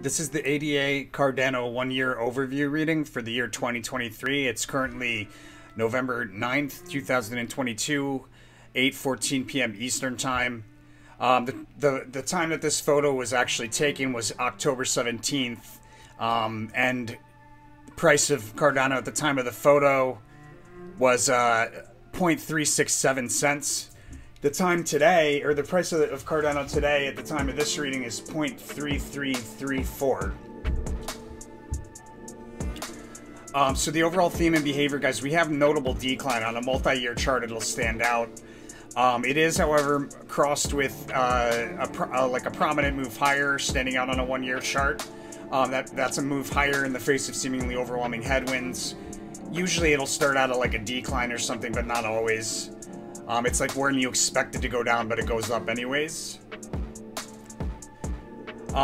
This is the ADA Cardano one-year overview reading for the year 2023. It's currently November 9th, 2022, 8:14 p.m. Eastern Time. The time that this photo was actually taken was October 17th, and the price of Cardano at the time of the photo was 0.367 cents. The time today, or the price of Cardano today at the time of this reading is 0.3334. So the overall theme and behavior, guys, we have notable decline on a multi-year chart. It'll stand out. It is, however, crossed with like a prominent move higher, standing out on a one-year chart. That's a move higher in the face of seemingly overwhelming headwinds. Usually it'll start out at like a decline or something, but not always. It's like when you expect it to go down, but it goes up anyways.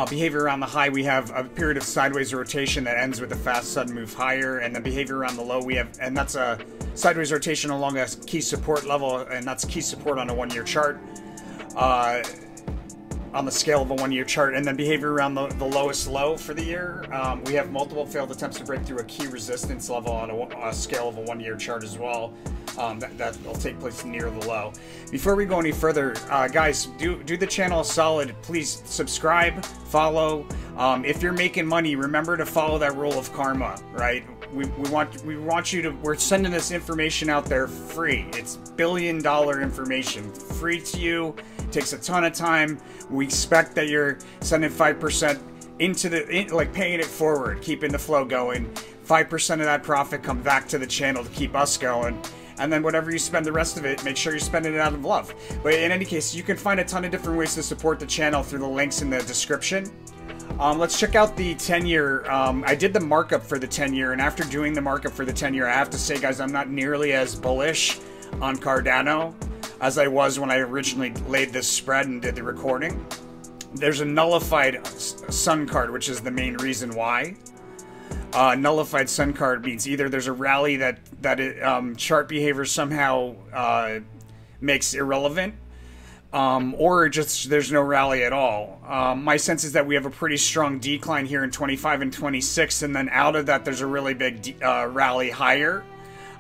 Behavior around the high, we have a period of sideways rotation that ends with a fast sudden move higher, and the behavior around the low, we have, and that's a sideways rotation along a key support level, and that's key support on a one-year chart, on the scale of a one-year chart. And then behavior around the lowest low for the year, we have multiple failed attempts to break through a key resistance level on a scale of a one-year chart as well. That will take place near the low. Before we go any further, guys, do the channel a solid. Please subscribe, follow. If you're making money, remember to follow that rule of karma, right? We want you to, we're sending this information out there free. It's billion-dollar information, free to you. It takes a ton of time. We expect that you're sending 5% into like paying it forward, keeping the flow going. 5% of that profit come back to the channel to keep us going. And then whatever you spend the rest of it, make sure you're spending it out of love. But in any case, you can find a ton of different ways to support the channel through the links in the description. Let's check out the 10-year. I did the markup for the 10-year, and after doing the markup for the 10-year, I have to say, guys, I'm not nearly as bullish on Cardano as I was when I originally laid this spread and did the recording. There's a nullified sun card, which is the main reason why. Nullified sun card means either there's a rally that chart behavior somehow makes irrelevant, or just there's no rally at all. My sense is that we have a pretty strong decline here in 25 and 26, and then out of that there's a really big rally higher.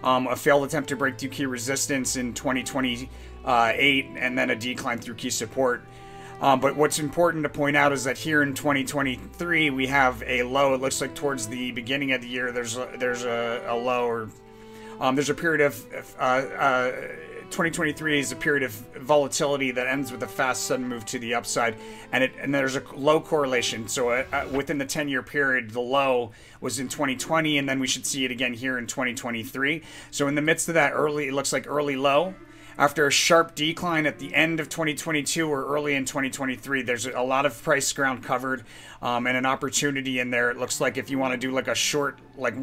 A failed attempt to break through key resistance in 2028, and then a decline through key support. But what's important to point out is that here in 2023 we have a low. It looks like towards the beginning of the year there's a low, or there's a period of 2023 is a period of volatility that ends with a fast sudden move to the upside, and there's a low correlation. So within the 10-year period, the low was in 2020, and then we should see it again here in 2023. So in the midst of that it looks like early low. After a sharp decline at the end of 2022 or early in 2023, there's a lot of price ground covered, and an opportunity in there. It looks like if you want to do like a short, hold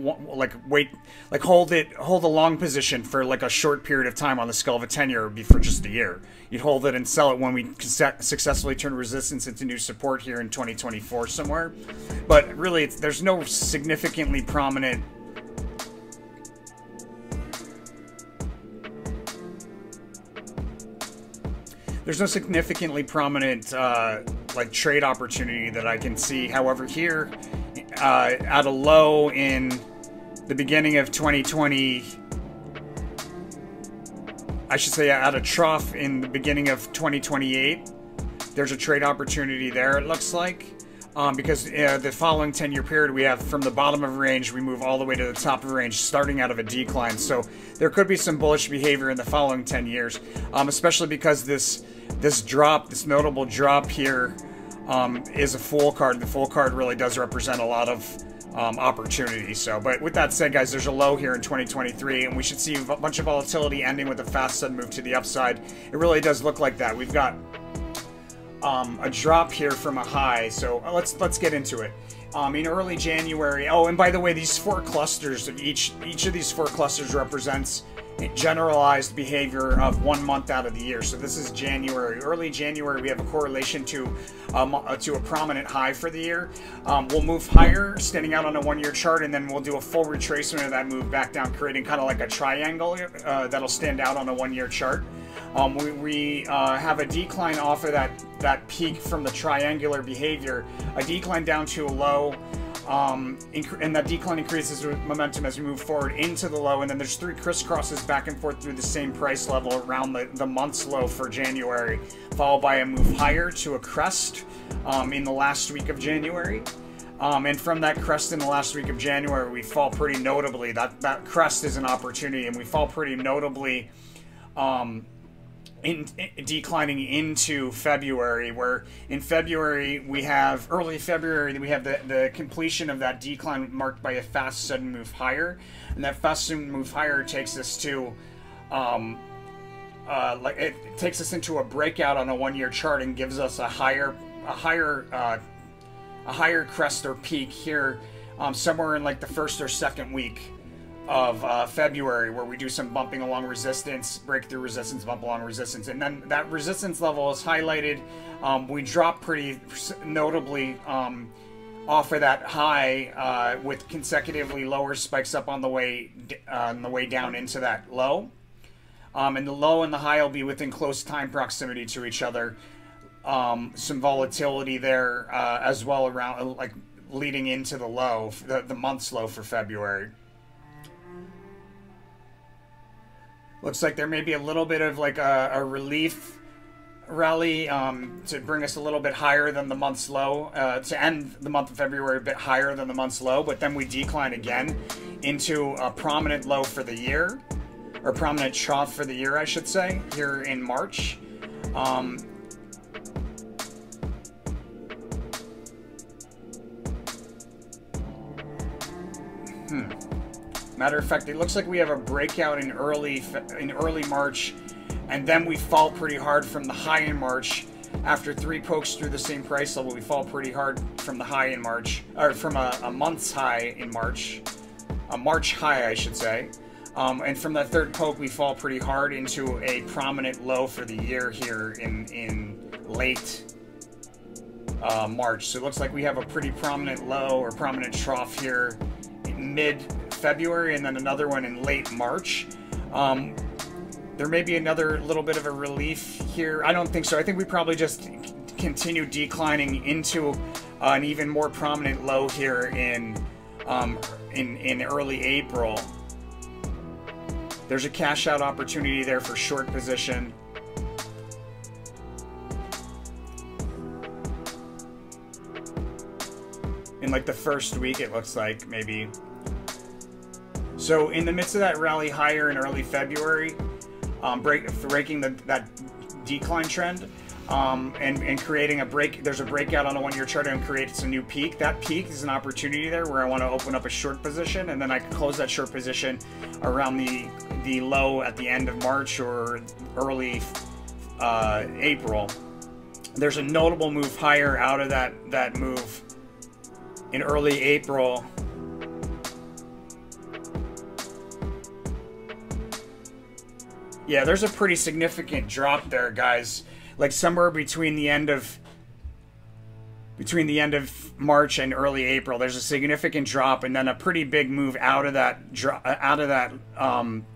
a long position for like a short period of time on the scale of a 10-year, would be for just a year. You'd hold it and sell it when we successfully turn resistance into new support here in 2024 somewhere. But really, there's no significantly prominent like trade opportunity that I can see. However, here at a low in the beginning of 2020, I should say at a trough in the beginning of 2028, there's a trade opportunity there, it looks like. Because the following 10-year period, we have from the bottom of range, we move all the way to the top of range, starting out of a decline. So there could be some bullish behavior in the following 10 years, especially because this notable drop here is a fool card. The fool card really does represent a lot of opportunity. So, but with that said, guys, there's a low here in 2023, and we should see a bunch of volatility ending with a fast sudden move to the upside. It really does look like that. We've got a drop here from a high, so let's get into it. In early January, oh, and by the way, these four clusters, each of these four clusters represents generalized behavior of 1 month out of the year. So this is January. Early January, we have a correlation to a prominent high for the year. We'll move higher, standing out on a one-year chart, and then we'll do a full retracement of that move back down, creating kind of like a triangle that'll stand out on a one-year chart. We have a decline off of that peak from the triangular behavior, a decline down to a low, and that decline increases with momentum as we move forward into the low, and then there's 3 crisscrosses back and forth through the same price level around the month's low for January, followed by a move higher to a crest in the last week of January. And from that crest in the last week of January, we fall pretty notably. That crest is an opportunity, and we fall pretty notably declining into February, where in February we have, early February, we have the completion of that decline marked by a fast sudden move higher, and that fast sudden move higher takes us to it takes us into a breakout on a 1-year chart and gives us a higher crest or peak here somewhere in like the 1st or 2nd week of February, where we do some bumping along resistance, breakthrough resistance, bump along resistance, and then that resistance level is highlighted. We drop pretty notably off of that high with consecutively lower spikes up on the way down into that low, and the low and the high will be within close time proximity to each other. Some volatility there as well around like leading into the low, the month's low for February. Looks like there may be a little bit of like a relief rally to bring us a little bit higher than the month's low, to end the month of February a bit higher than the month's low, but then we decline again into a prominent low for the year, or prominent trough for the year, I should say, here in March. Matter of fact, it looks like we have a breakout in early March, and then we fall pretty hard from the high in March. After 3 pokes through the same price level, we fall pretty hard from the high in March, or from a month's high in March, a March high, I should say. And from that 3rd poke, we fall pretty hard into a prominent low for the year here in late March. So it looks like we have a pretty prominent low or prominent trough here in mid-February, and then another one in late March. There may be another little bit of a relief here. I don't think so. I think we probably just continue declining into an even more prominent low here in early April. There's a cash out opportunity there for short position. In like the 1st week, it looks like, maybe. So in the midst of that rally higher in early February, breaking that decline trend, and creating a break, there's a breakout on a 1-year chart and creates a new peak. That peak is an opportunity there where I want to open up a short position, and then I can close that short position around the low at the end of March or early April. There's a notable move higher out of that move in early April. Yeah, there's a pretty significant drop there, guys. Like somewhere between the end of March and early April, there's a significant drop, and then a pretty big move out of that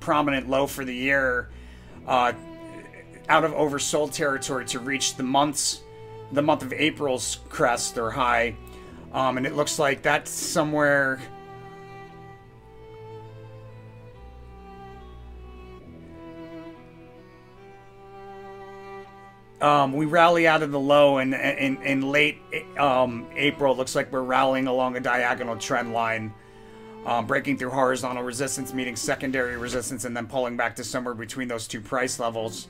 prominent low for the year, out of oversold territory to reach the month of April's crest or high, and it looks like that's somewhere. We rally out of the low in late April. Looks like we're rallying along a diagonal trend line, breaking through horizontal resistance, meeting secondary resistance, and then pulling back to somewhere between those 2 price levels.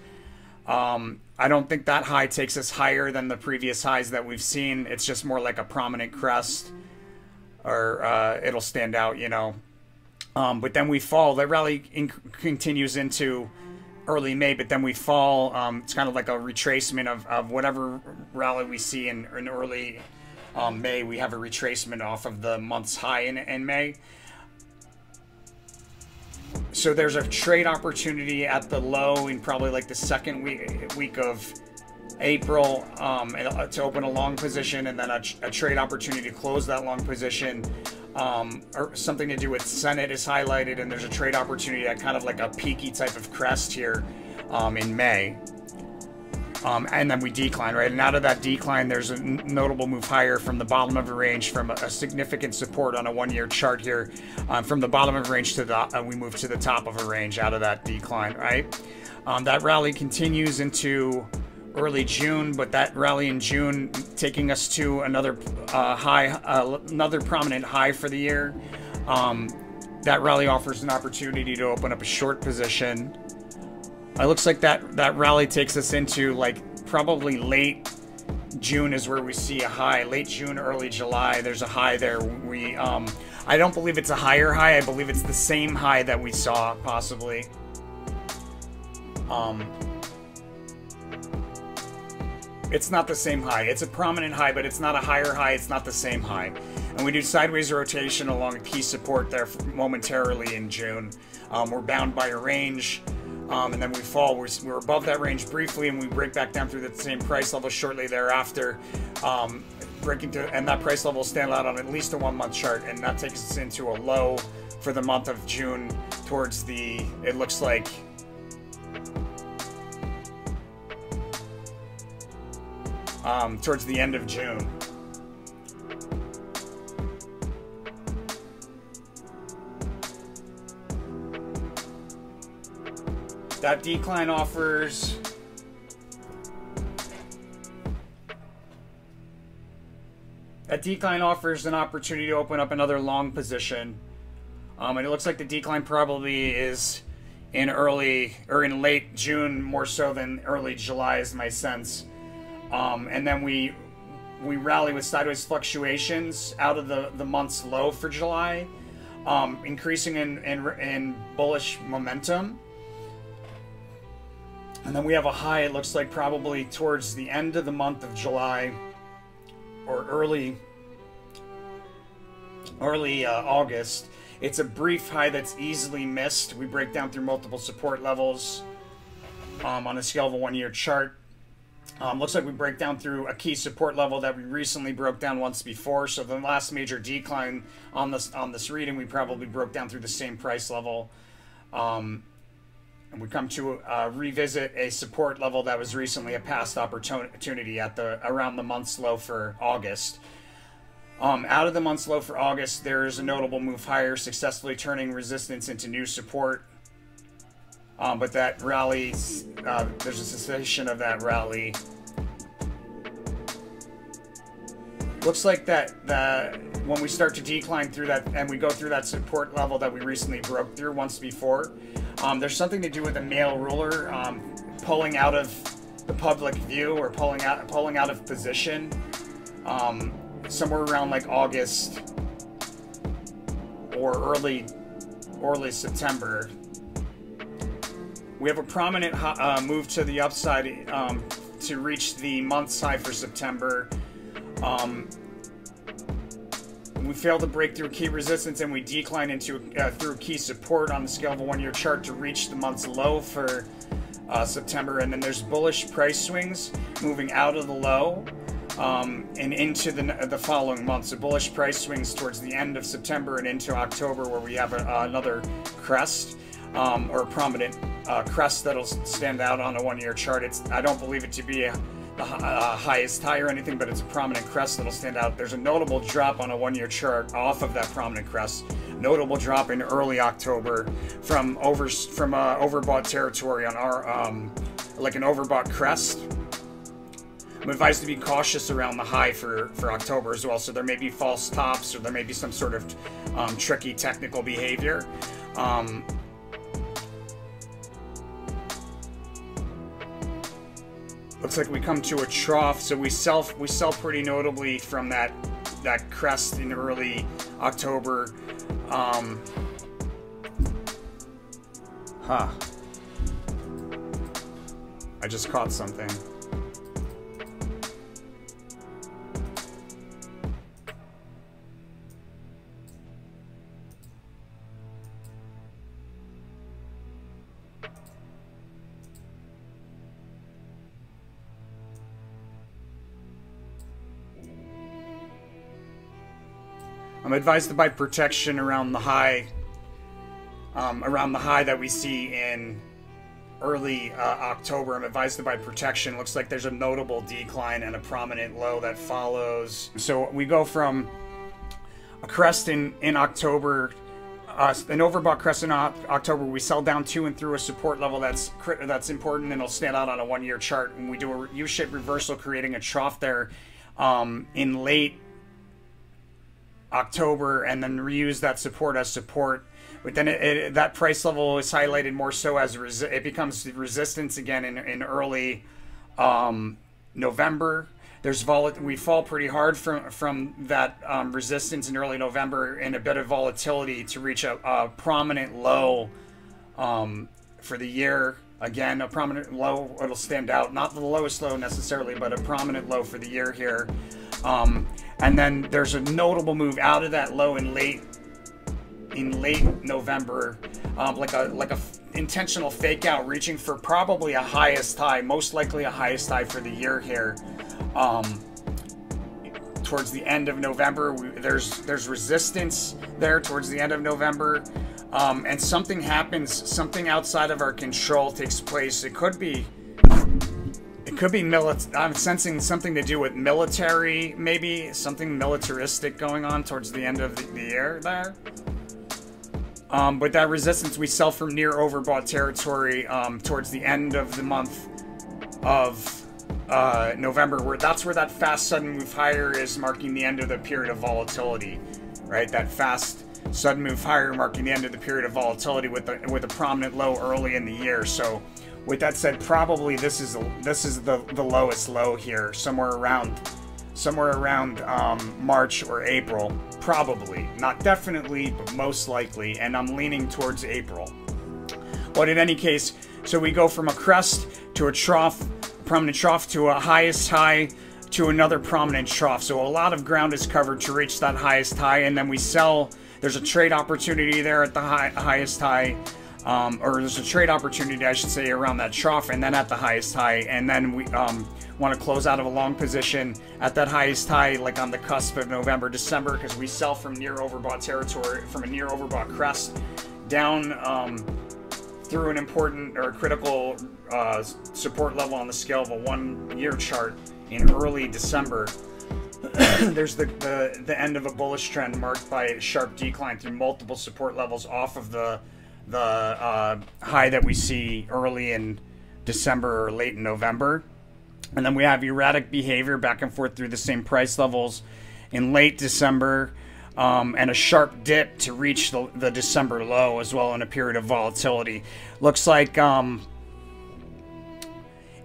I don't think that high takes us higher than the previous highs that we've seen. It's just more like a prominent crest, or it'll stand out, you know. But then we fall. The rally continues into early May, but then we fall. It's kind of like a retracement of whatever rally we see in early May. We have a retracement off of the month's high in May. So there's a trade opportunity at the low in probably like the 2nd week of April to open a long position, and then a trade opportunity to close that long position. Or something to do with Senate is highlighted, and there's a trade opportunity at kind of like a peaky type of crest here in May. And then we decline, right? And out of that decline, there's a notable move higher from the bottom of a range, from a significant support on a one-year chart here. From the bottom of a range to the, we move to the top of a range out of that decline, right? That rally continues into early June, but that rally in June taking us to another another prominent high for the year. That rally offers an opportunity to open up a short position. It looks like that rally takes us into like probably late June is where we see a high. Late June, early July, there's a high there. I don't believe it's a higher high. I believe it's the same high that we saw, possibly. It's not the same high. It's a prominent high, but it's not a higher high. It's not the same high. And we do sideways rotation along a key support there momentarily in June. We're bound by a range. And then we fall. We're above that range briefly, and we break back down through the same price level shortly thereafter. And that price level will stand out on at least a 1-month chart, and that takes us into a low for the month of June towards the, it looks like, towards the end of June. That decline offers an opportunity to open up another long position. And it looks like the decline probably is in late June more so than early July is my sense. And then we rally with sideways fluctuations out of the month's low for July, increasing in bullish momentum. And then we have a high, it looks like probably towards the end of the month of July or early August. It's a brief high that's easily missed. We break down through multiple support levels on a scale of a 1-year chart. Looks like we break down through a key support level that we recently broke down once before. So the last major decline on this reading, we probably broke down through the same price level. And we come to revisit a support level that was recently a past opportunity at around the month's low for August. Out of the month's low for August, there is a notable move higher, successfully turning resistance into new support. But that rally, there's a cessation of that rally. Looks like that when we start to decline through that, and we go through that support level that we recently broke through once before, there's something to do with a male ruler pulling out of the public view or pulling out of position somewhere around like August or early September. We have a prominent move to the upside to reach the month's high for September. We fail to break through key resistance, and we decline into through key support on the scale of a 1-year chart to reach the month's low for September. And then there's bullish price swings moving out of the low and into the following month. So bullish price swings towards the end of September and into October, where we have another crest or a prominent crest that'll stand out on a 1-year chart. I don't believe it to be the highest high or anything, but it's a prominent crest that'll stand out. There's a notable drop on a 1-year chart off of that prominent crest. Notable drop in early October from overbought territory on our like an overbought crest. I'm advised to be cautious around the high for October as well. So there may be false tops, or there may be some sort of tricky technical behavior. Looks like we come to a trough, so we sell pretty notably from that crest in early October. I just caught something. I'm advised to buy protection around the high that we see in early October. I'm advised to buy protection. Looks like there's a notable decline and a prominent low that follows. So we go from a crest in October, an overbought crest in October. We sell down to and through a support level that's important and it'll stand out on a 1-year chart. And we do a U-shaped reversal, creating a trough there in late October, and then reuse that support as support. But then that price level is highlighted more so as it becomes resistance again in early November. We fall pretty hard from that resistance in early November, and a bit of volatility to reach a prominent low for the year. Again, a prominent low, it'll stand out. Not the lowest low necessarily, but a prominent low for the year here. And then there's a notable move out of that low in late November, like a intentional fake out, reaching for probably a highest high, most likely a highest high for the year here. Towards the end of November, there's resistance there towards the end of November, and something happens, something outside of our control takes place. It could be I'm sensing something to do with military, maybe something militaristic going on towards the end of the year there. But that resistance, we sell from near overbought territory towards the end of the month of November, that's where that fast sudden move higher is, marking the end of the period of volatility, right? That fast sudden move higher marking the end of the period of volatility with a prominent low early in the year. So with that said, probably this is the lowest low here, somewhere around March or April, probably, not definitely, but most likely, and I'm leaning towards April. But in any case, so we go from a crest to a trough, prominent trough, to a highest high, to another prominent trough. So a lot of ground is covered to reach that highest high, and then we sell. There's a trade opportunity there at the highest high, or there's a trade opportunity, I should say, around that trough, and then at the highest high, and then we want to close out of a long position at that highest high, like on the cusp of November, December, because we sell from near overbought territory, from a near overbought crest down through an important or critical support level on the scale of a 1-year chart in early December. There's the end of a bullish trend marked by a sharp decline through multiple support levels off of the high that we see early in December or late in November. And then we have erratic behavior back and forth through the same price levels in late December, and a sharp dip to reach the December low as well in a period of volatility. Looks like in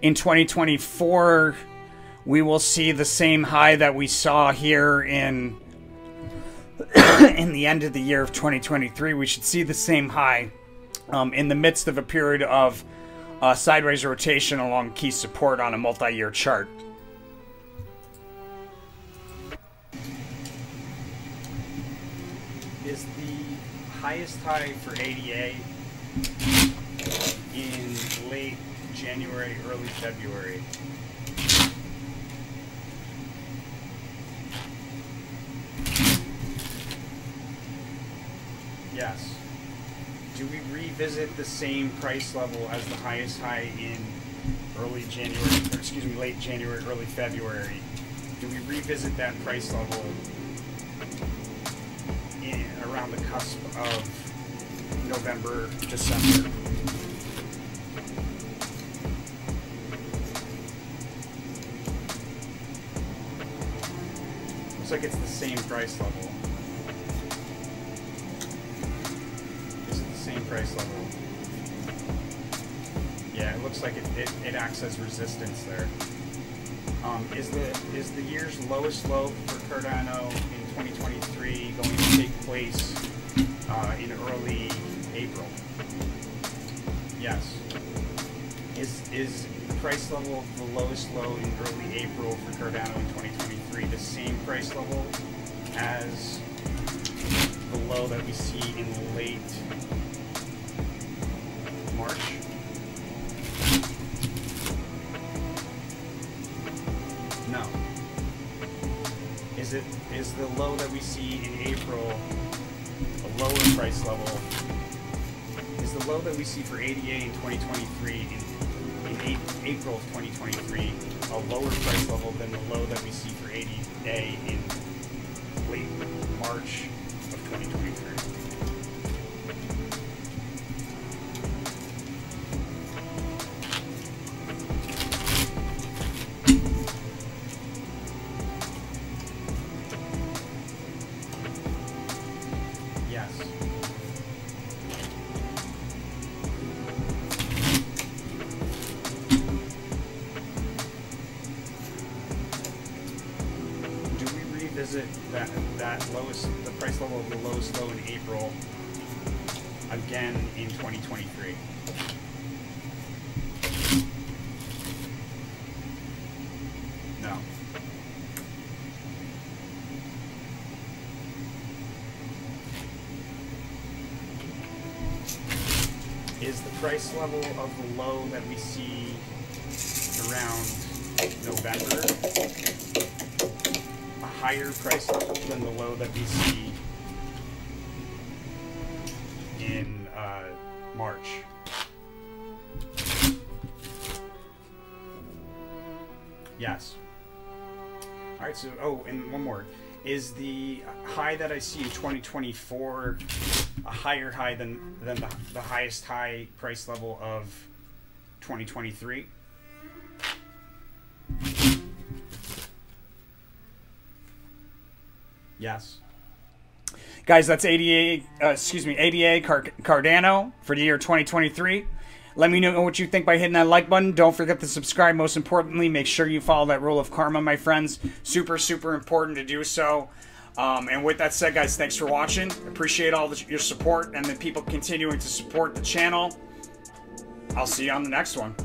2024 we will see the same high that we saw here in the end of the year of 2023. We should see the same high in the midst of a period of sideways rotation along key support on a multi-year chart. Is the highest high for ADA in late January, early February. Yes. Do we revisit the same price level as the highest high in late January, early February? Do we revisit that price level around the cusp of November, December? Looks like it's the same price level. Price level. Yeah, it looks like it acts as resistance there. Is the year's lowest low for Cardano in 2023 going to take place in early April? Yes. Is the price level of the lowest low in early April for Cardano in 2023 the same price level as the low that we see in late March? No. Is the low that we see in April a lower price level? is the low that we see for ADA in 2023 in April of 2023 a lower price level than the low that we see for ADA in late March of 2023? Yes. Do we revisit that the price level of the lowest low in April again in 2023? No. Is the price level of the low that we see around November a higher price level than the low that we see in March? Yes. All right, so, oh, and one more. Is the high that I see in 2024 a higher high than the highest high price level of 2023? Yes. Guys, that's ADA Cardano for the year 2023. Let me know what you think by hitting that like button. Don't forget to subscribe. Most importantly, make sure you follow that rule of karma, my friends. Super, super important to do so. And with that said, guys, thanks for watching. Appreciate all your support and the people continuing to support the channel. I'll see you on the next one.